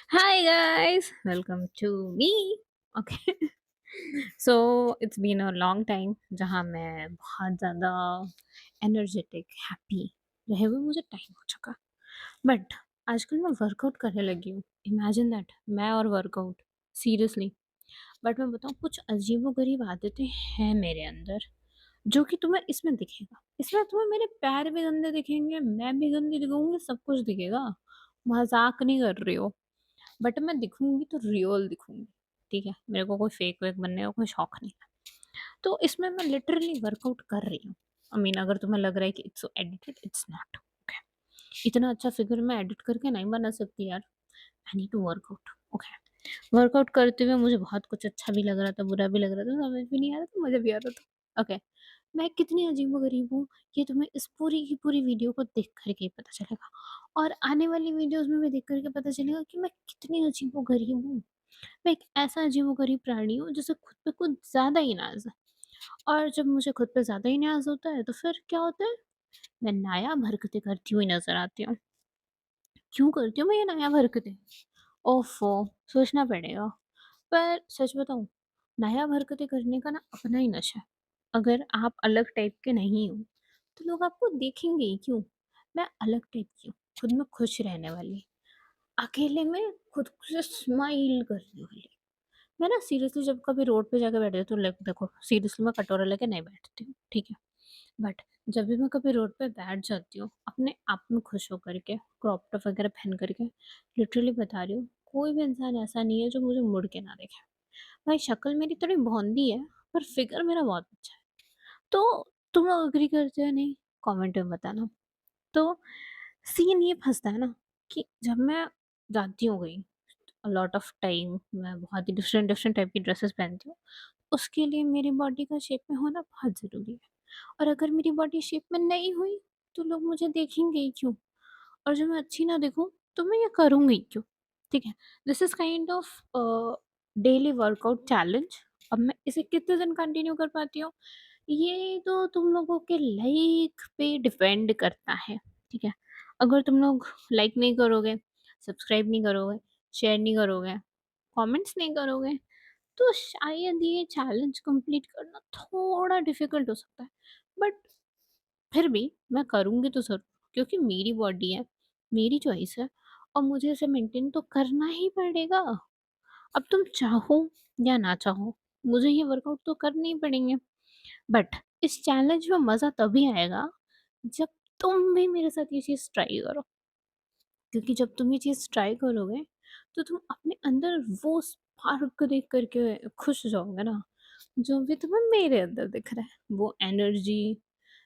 Hi guys, welcome to me. Okay, so it's been a long time जहाँ मैं बहुत ज़्यादा एनर्जेटिक हैप्पी रहे हुए मुझे टाइम हो चुका बट आजकल मैं वर्कआउट करने लगी हूँ। इमेजिन दैट मैं और वर्कआउट सीरियसली। बट मैं बताऊँ कुछ अजीबोगरीब आदतें हैं मेरे अंदर जो कि तुम्हें इसमें दिखेगा। इसमें तुम्हें मेरे पैर भी गंदे दिखेंगे, मैं भी गंदी दिखूंगी, सब कुछ दिखेगा। मजाक नहीं कर रही हो। बट मैं दिखूँगी तो रियल दिखूँगी, ठीक है? मेरे को कोई फेक वेक बनने का कोई शौक नहीं है। तो इसमें मैं लिटरली वर्कआउट कर रही हूँ। आई मीन अगर तुम्हें लग रहा है कि it's so edited, it's not, okay? इतना अच्छा फिगर मैं एडिट करके नहीं बना सकती यार। I need to workout, okay? Workout करते हुए मुझे बहुत कुछ अच्छा भी लग रहा था, बुरा भी लग रहा था, समझ भी नहीं आ रहा था, मज़ा भी आ रहा था, ओके? मैं कितनी अजीबो-गरीब हूँ, ये तुम्हें इस पूरी की पूरी वीडियो को देख कर के ही पता चलेगा और आने वाली वीडियोज़ में भी देख कर के पता चलेगा कि मैं कितनी अजीबो-गरीब हूँ। मैं एक ऐसा अजीबो-गरीब प्राणी हूँ जिसे खुद पे कुछ ज़्यादा ही नाज़ है और जब मुझे खुद पे ज़्यादा ही नाज़ होता है, तो फिर क्या होता है, मैं नायाब हरकतें करती हुई नज़र आती हूँ। क्यों करती हूँ मैं ये नायाब हरकतें? ओफ़ो! सोचना पड़ेगा। पर सच बताऊँ, नायाब हरकतें करने का ना अपना ही नशा है। अगर आप अलग टाइप के नहीं हो, तो लोग आपको देखेंगे ही क्यों? मैं अलग टाइप की हूँ, खुद में खुश रहने वाली, अकेले में खुद से स्माइल करने वाली। मैं ना सीरियसली जब कभी रोड पे जाके बैठती हूँ तो लाइक देखो सीरियसली मैं कटोरा लेके नहीं बैठती हूँ, ठीक है? बट जब भी मैं कभी रोड पे बैठ जाती हूँ, अपने आप में खुश होकर के, क्रॉप टॉप वगैरह पहन कर के, लिटरली बता रही हूँ, कोई भी इंसान ऐसा नहीं है जो मुझे मुड़ के ना देखे। भाई शक्ल मेरी थोड़ी भौंदी है, पर फिगर मेरा बहुत अच्छा है। तो तुम लोग एग्री करते हो या नहीं? कमेंट में बताना। तो सीन ये फँसता है ना कि जब मैं जाती हूँ कहीं, अ लॉट ऑफ टाइम मैं बहुत ही डिफरेंट डिफरेंट टाइप की ड्रेसेस पहनती हूँ। उसके लिए मेरी बॉडी का शेप में होना बहुत ज़रूरी है और अगर मेरी बॉडी शेप में नहीं हुई, तो लोग मुझे देखेंगे ही क्यों? और जब मैं अच्छी ना दिखूँ, तो मैं ये करूँगी क्यों? ठीक है? This is kind of daily workout challenge. अब मैं इसे कितने दिन कंटिन्यू कर पाती हूँ, ये तो तुम लोगों के लाइक पे डिपेंड करता है, ठीक है? अगर तुम लोग लाइक नहीं करोगे, सब्सक्राइब नहीं करोगे, शेयर नहीं करोगे, कमेंट्स नहीं करोगे, तो शायद ये चैलेंज कंप्लीट करना थोड़ा डिफ़िकल्ट हो सकता है। बट फिर भी मैं करूँगी तो ज़रूर क्योंकि मेरी बॉडी है, मेरी चॉइस है और मुझे इसे मेंटेन तो करना ही पड़ेगा। अब तुम चाहो या ना चाहो, मुझे ये वर्कआउट तो करने ही पड़ेंगे। बट इस चैलेंज में मज़ा तभी आएगा जब तुम भी मेरे साथ ये चीज़ ट्राई करो। क्योंकि जब तुम ये चीज़ ट्राई करोगे, तो तुम अपने अंदर वो स्पार्क देख कर के खुश हो जाओगे ना, जो भी तुम्हें मेरे अंदर दिख रहा है। वो एनर्जी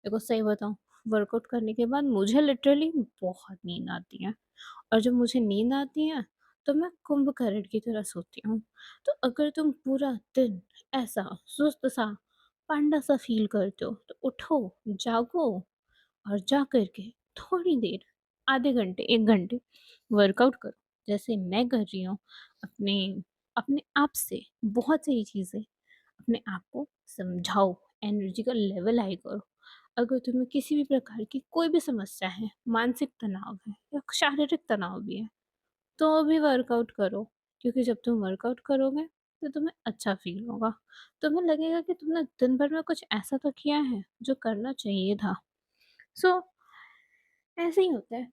देखो सही बताऊँ, वर्कआउट करने के बाद मुझे लिटरली बहुत नींद आती है और जब मुझे नींद आती है, तो मैं कुंभकर्ण की तरह सोती हूँ। तो अगर तुम पूरा दिन ऐसा सुस्त-सा, पांडा-सा फ़ील करते हो, तो उठो, जागो और जा कर के थोड़ी देर आधे घंटे 1 घंटे वर्कआउट करो। जैसे मैं कर रही हूँ अपने अपने आप से बहुत सारी चीज़ें अपने आप को समझाओ, एनर्जी का लेवल हाई करो। अगर तुम्हें किसी भी प्रकार की कोई भी समस्या है, मानसिक तनाव है या शारीरिक तनाव भी है, तो भी वर्कआउट करो। क्योंकि जब तुम वर्कआउट करोगे, तो तुम्हें अच्छा फ़ील होगा। तुम्हें लगेगा कि तुमने दिन भर में कुछ ऐसा तो किया है, जो करना चाहिए था। सो ऐसे ही होता है।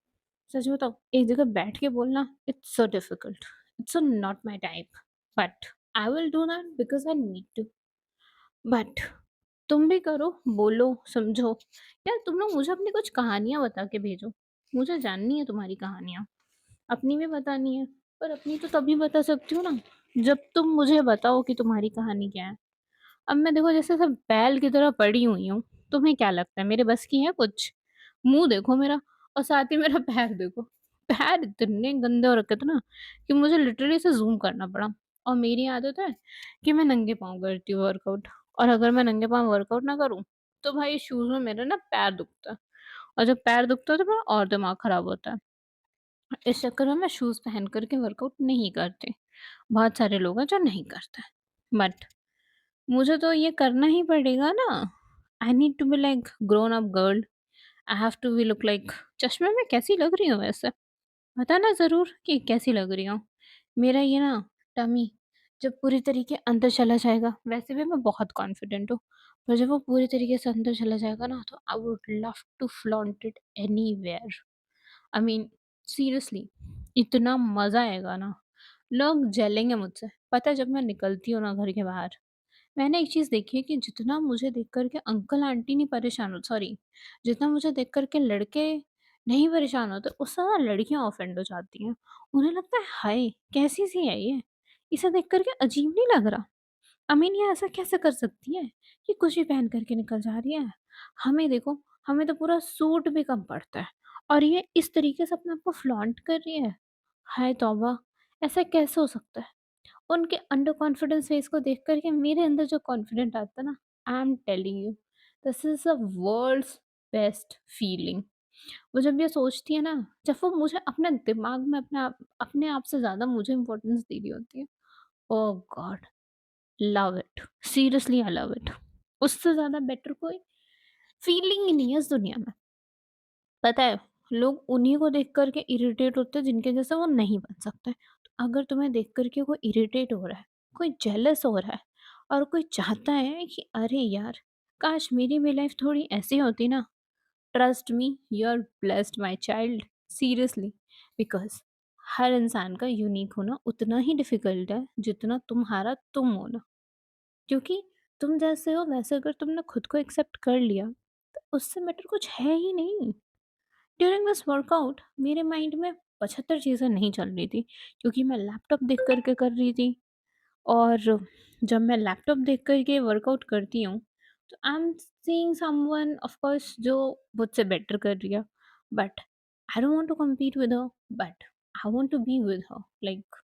सच बताऊँ, एक जगह बैठ के बोलना it's so difficult, it's not my type, but I will do that because I need to. But तुम भी करो, बोलो, समझो। यार तुम लोग मुझे अपनी कुछ कहानियाँ बता के भेजो। मुझे जाननी है तुम्हारी कहानियाँ। अपनी भी बतानी है, पर अपनी तो तभी बता सकती हूँ ना, जब तुम मुझे बताओ कि तुम्हारी कहानी क्या है। अब मैं देखो जैसे सब बैल की तरह पड़ी हुई हूँ, तुम्हें क्या लगता है मेरे बस की है कुछ? मुँह देखो मेरा और साथ ही मेरा पैर देखो। पैर इतने गंदे हो रखे थे ना कि मुझे लिटरली इसे ज़ूम करना पड़ा और मेरी आदत है कि मैं नंगे पाँव करती हूँ वर्कआउट और अगर मैं नंगे पाँव वर्कआउट ना करूँ, तो भाई शूज़ में मेरा ना पैर दुखता है और जब पैर दुखता है तो मेरा और दिमाग खराब होता है। इस चक्कर में मैं शूज़ पहन कर के वर्कआउट नहीं करती। बहुत सारे लोग हैं जो नहीं करते। बट मुझे तो ये करना ही पड़ेगा ना। I need to be like grown up girl. I have to be look like चश्मे में कैसी लग रही हूँ वैसे? बताना ज़रूर कि कैसी लग रही हूँ। मेरा ये ना टमी जब पूरी तरीके अंदर चला जाएगा, वैसे भी मैं बहुत कॉन्फिडेंट हूँ, पर जब वो पूरी तरीके से अंदर चला जाएगा ना, तो I would love to flaunt it anywhere. I mean seriously, इतना मज़ा आएगा ना, लोग जलेंगे मुझसे। पता है जब मैं निकलती हूँ ना घर के बाहर, मैंने एक चीज़ देखी है कि जितना मुझे देख कर के अंकल आंटी नहीं परेशान हो, सॉरी, जितना मुझे देख कर के लड़के नहीं परेशान होते, उससे ज़्यादा लड़कियाँ ऑफेंड हो जाती हैं। उन्हें लगता है हाय! कैसी-सी है ये? इसे देख कर के अजीब नहीं लग रहा? आई मीन ये ऐसा कैसे कर सकती है? ये कुछ भी पहन कर के निकल जा रही है। हमें देखो, हमें तो पूरा सूट भी कम पड़ता है और ये इस तरीके से अपने आप को फ्लॉन्ट कर रही है। हाय तौबा! ऐसा कैसे हो सकता है? उनके अंडर कॉन्फिडेंस फेस को देख कर के मेरे अंदर जो कॉन्फिडेंट आता है ना, I am telling you, this is the world's best feeling. वो जब ये सोचती है ना, जब वो मुझे अपने दिमाग में अपने आप से ज्यादा मुझे इंपॉर्टेंस दे रही होती है, oh God, love it, seriously I love it. उससे ज्यादा बेटर कोई फीलिंग ही नहीं है इस दुनिया में। पता है, लोग उन्हीं को देख कर के इरिटेट होते हैं जिनके जैसा वो नहीं बन सकते। तो अगर तुम्हें देख कर के कोई इरिटेट हो रहा है, कोई जेलस हो रहा है और कोई चाहता है कि अरे यार, काश मेरी भी लाइफ थोड़ी ऐसी होती ना, trust me, you are blessed my child, seriously. Because हर इंसान का यूनिक होना उतना ही डिफिकल्ट है जितना तुम्हारा तुम होना। क्योंकि तुम जैसे हो वैसे अगर तुमने खुद को एक्सेप्ट कर लिया, तो उससे बेटर कुछ है ही नहीं। ड्यूरिंग दिस वर्कआउट मेरे माइंड में 75 चीज़ें नहीं चल रही थी, क्योंकि मैं लैपटॉप देख कर के कर रही थी। और जब मैं लैपटॉप देख कर के वर्कआउट करती हूँ, तो I am seeing someone of course जो मुझसे बेटर कर रही है, but I don't want to compete with her, but I want to be with her, like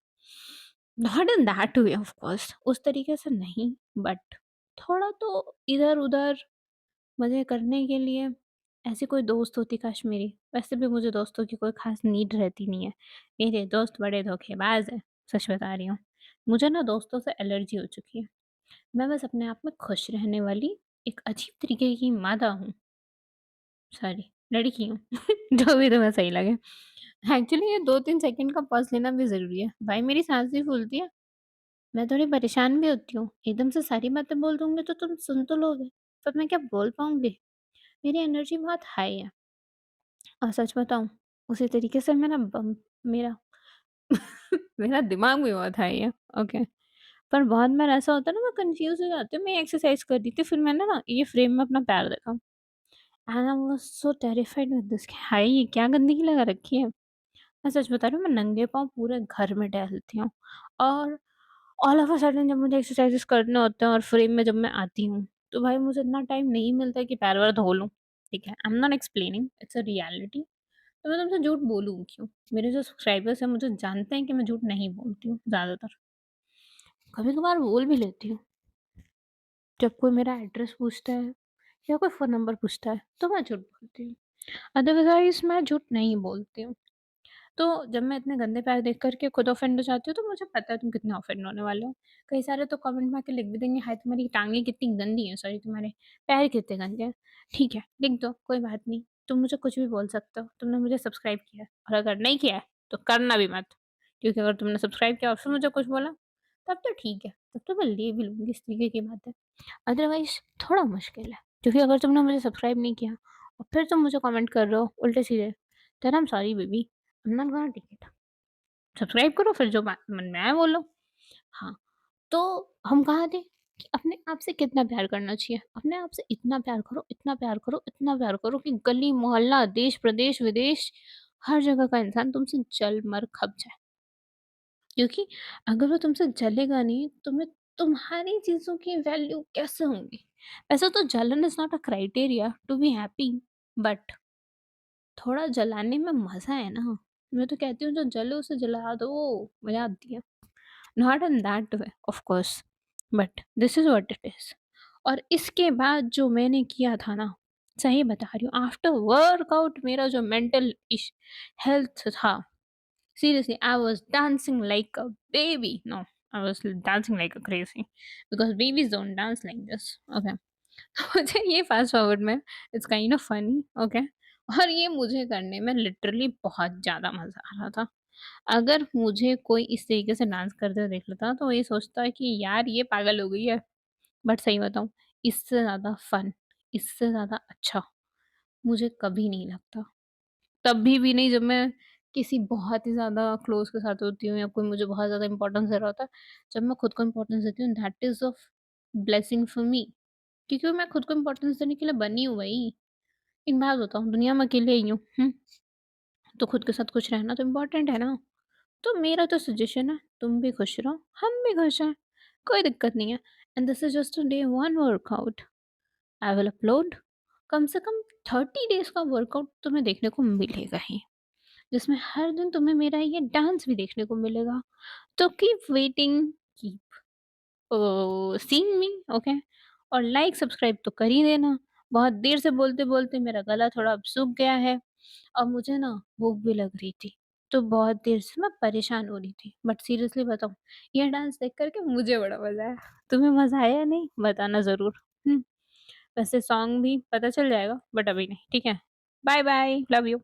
not in that way of course, उस तरीके से नहीं, बट थोड़ा तो इधर उधर मज़े करने के लिए ऐसी कोई दोस्त होती काश मेरी। वैसे भी मुझे दोस्तों की कोई ख़ास नीड रहती नहीं है। मेरे दोस्त बड़े धोखेबाज़ हैं, सच बता रही हूँ। मुझे ना दोस्तों से एलर्जी हो चुकी है। मैं बस अपने आप में खुश रहने वाली एक अजीब तरीके की मादा हूँ, सॉरी, लड़की हूँ। जो भी तुम्हें सही लगे। एक्चुअली ये 2-3 सेकंड का पॉज़ लेना भी ज़रूरी है। भाई मेरी साँस भी फूलती है, मैं थोड़ी परेशान भी होती हूँ। एकदम से सारी बातें बोल दूँगी तो तुम सुन तो लोगे, पर मैं क्या बोल पाऊँगी? मेरी एनर्जी बहुत हाई है। और सच बताऊँ, उसी तरीके से मेरा मेरा दिमाग भी बहुत हाई है, ओके। पर बहुत बार ऐसा होता है ना, मैं कन्फ्यूज़ हो जाती हूँ। मैं एक्सरसाइज़ कर रही थी, फिर मैंने ना ये फ्रेम में अपना पैर देखा and I was so terrified with this, हाय ये क्या गंदगी लगा रखी है। मैं सच बता रही हूँ, मैं नंगे पाँव पूरे घर में टहलती हूँ और ऑल ऑफ अ सडन जब मुझे एक्सरसाइज़ेज़ करने होते हैं और फ्रेम में जब मैं आती हूँ, तो भाई मुझे इतना टाइम नहीं मिलता है कि पैर-वैर धो लूँ, ठीक है? आई am not explaining, it's a reality. तो मैं तुमसे झूठ बोलूँ क्यों? मेरे जो सब्सक्राइबर्स हैं मुझे जानते हैं कि मैं झूठ नहीं बोलती हूँ ज़्यादातर। कभी-कभार बोल भी लेती हूँ। जब कोई मेरा एड्रेस पूछता है या कोई फ़ोन नंबर पूछता है, तो मैं झूठ बोलती हूँ। अदरवाइज़ मैं झूठ नहीं बोलती हूँ। तो जब मैं इतने गंदे पैर देख कर के खुद ऑफेंड हो जाती हूँ, तो मुझे पता है तुम कितने ऑफेंड होने वाले हो। कई सारे तो कमेंट में आके लिख भी देंगे, हाय तुम्हारी टाँगें कितनी गंदी हैं, सॉरी तुम्हारे पैर कितने गंदे हैं। ठीक है, लिख दो, कोई बात नहीं। तुम मुझे कुछ भी बोल सकते हो, तुमने मुझे सब्सक्राइब किया है और अगर नहीं किया है, तो करना भी मत। क्योंकि अगर तुमने सब्सक्राइब किया और फिर मुझे कुछ बोला, तब तो ठीक है, तब तो मैं ले भी लूँगी, इस तरीके की बात है। अदरवाइज़ थोड़ा मुश्किल है, क्योंकि अगर तुमने मुझे सब्सक्राइब नहीं किया और फिर तुम मुझे कमेंट कर रहे हो उल्टे-सीधे, then I am sorry baby, I am not gonna take it. Subscribe करो, फिर जो मन में आए बोलो। हाँ, तो हम कहाँ थे कि अपने आप से कितना प्यार करना चाहिए। अपने आप से इतना प्यार करो, इतना प्यार करो, इतना प्यार करो कि गली मोहल्ला, देश प्रदेश विदेश, हर जगह का इंसान तुमसे जल मर खप जाए। क्योंकि अगर वो तुमसे जलेगा नहीं, तुम्हारी चीज़ों की वैल्यू कैसे होगी? वैसे तो जलन is not a criteria to be happy, but थोड़ा जलाने में मज़ा है ना। मैं तो कहती हूँ जो जले उसे जला दो, मज़ा आती है। Not in that way of course, but this is what it is. और इसके बाद जो मैंने किया था ना, सही बता रही हूँ, आफ्टर वर्कआउट मेरा जो मेंटल हेल्थ था, seriously I was dancing like a baby, no, I was dancing like a crazy, because babies don't dance like this, okay. मुझे ये फ़ास्ट फॉरवर्ड में it's kind of funny, okay. और ये मुझे करने में लिटरली बहुत ज़्यादा मज़ा आ रहा था। अगर मुझे कोई इस तरीके से डांस करते हुए देख लेता ना, तो ये सोचता है कि यार ये पागल हो गई है। बट सही बताऊँ, इससे ज़्यादा फन, इससे ज़्यादा अच्छा मुझे कभी नहीं लगता। कभी भी नहीं, जब मैं किसी बहुत ही ज़्यादा क्लोज़ के साथ होती हूँ या कोई मुझे बहुत ज़्यादा इम्पोर्टेंस दे रहा होता है, जब मैं खुद को इम्पोर्टेंस देती हूँ, that is of blessing for me. क्योंकि मैं खुद को इम्पोर्टेंस देने के लिए बनी हूँ भई। एक बात बताऊँ, दुनिया में अकेले ही हूँ, तो खुद के साथ खुश रहना तो इम्पोर्टेंट है ना। तो मेरा तो सजेशन है, तुम भी खुश रहो, हम भी खुश हैं, कोई दिक्कत नहीं है। And this is just a day 1 workout. I will upload कम से कम 30 डेज़ का वर्कआउट तुम्हें देखने को मिलेगा ही, जिसमें हर दिन तुम्हें मेरा ये डांस भी देखने को मिलेगा। तो कीप वेटिंग, कीप सीइंग मी, ओके? और लाइक सब्सक्राइब तो कर ही देना। बहुत देर से बोलते-बोलते मेरा गला थोड़ा अब सूख गया है और मुझे ना भूख भी लग रही थी। तो बहुत देर से मैं परेशान हो रही थी। बट सीरियसली बताऊँ, ये डांस देख कर के मुझे बड़ा मज़ा आया। तुम्हें मज़ा आया या नहीं? बताना ज़रूर। वैसे सॉन्ग भी पता चल जाएगा बट अभी नहीं, ठीक है? Bye bye, love you.